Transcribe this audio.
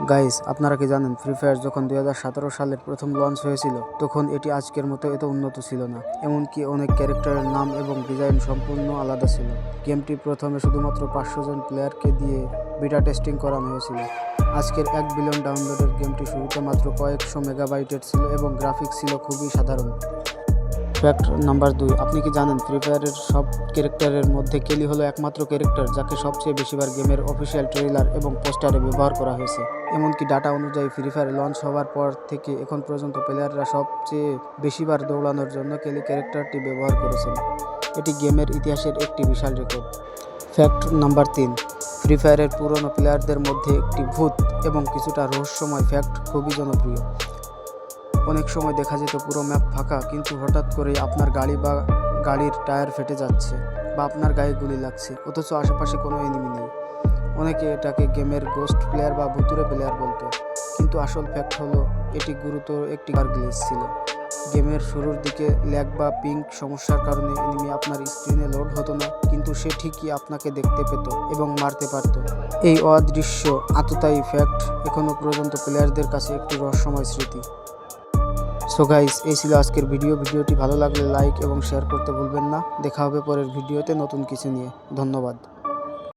Guys, আপনারা কি জানেন ফ্রি ফায়ার যখন 2017 সালের প্রথম লঞ্চ হয়েছিল তখন এটি আজকের মতো এত উন্নত ছিল না। এমনকি অনেক ক্যারেক্টারের নাম এবং ডিজাইন সম্পূর্ণ আলাদা ছিল। গেমটি প্রথমে শুধুমাত্র 500 জন প্লেয়ারকে দিয়ে বিটা টেস্টিং করানো হয়েছিল। আজকের 1 বিলিয়ন ডাউনলোডের গেমটি শুরুতে মাত্র কয়েকশো মেগাবাইটের ছিল এবং গ্রাফিক্স ছিল খুবই সাধারণ। ফ্যাক্ট নাম্বার 2, আপনি কি জানেন ফ্রি ফায়ারের সব ক্যারেক্টারের মধ্যে কেলি হলো একমাত্র ক্যারেক্টার যাকে সবচেয়ে বেশিবার গেমের অফিসিয়াল ট্রেইলার এবং পোস্টারে ব্যবহার করা হয়েছে। এমনকি ডাটা অনুযায়ী ফ্রি ফায়ার লঞ্চ হওয়ার পর থেকে এখন পর্যন্ত প্লেয়াররা সবচেয়ে বেশিবার দৌড়ানোর জন্য কেলি ক্যারেক্টারটি ব্যবহার করেছেন। এটি গেমের ইতিহাসের একটি বিশাল রেকর্ড। ফ্যাক্ট নাম্বার 3, ফ্রি ফায়ারের পুরনো প্লেয়ারদের মধ্যে একটি ভূত এবং কিছুটা রহস্যময় ফ্যাক্ট খুবই জনপ্রিয়। অনেক সময় দেখা যেত পুরো ম্যাপ ফাঁকা, কিন্তু হঠাৎ করেই আপনার গাড়ি বা গাড়ির টায়ার ফেটে যাচ্ছে বা আপনার গায়ে গুলি লাগছে, অথচ আশেপাশে কোনো এনিমি নেই। অনেকে এটাকে গেমের গোস্ট প্লেয়ার বা ভুতুরে প্লেয়ার বলতো, কিন্তু আসল ফ্যাক্ট হলো এটি গুরুতর একটি গ্লিচ ছিল। গেমের শুরুর দিকে ল্যাগ বা পিং সমস্যার কারণে এনিমি আপনার স্ক্রিনে লোড হতো না, কিন্তু সে ঠিকই আপনাকে দেখতে পেত এবং মারতে পারত। এই অদৃশ্য আততায়ী ফ্যাক্ট এখনও পর্যন্ত প্লেয়ারদের কাছে একটি রহস্যময় স্মৃতি। সো গাইস, এই ছিল আজকের ভিডিওটি ভালো লাগলে লাইক এবং শেয়ার করতে ভুলবেন না। দেখা হবে পরের ভিডিওতে নতুন কিছু নিয়ে। ধন্যবাদ।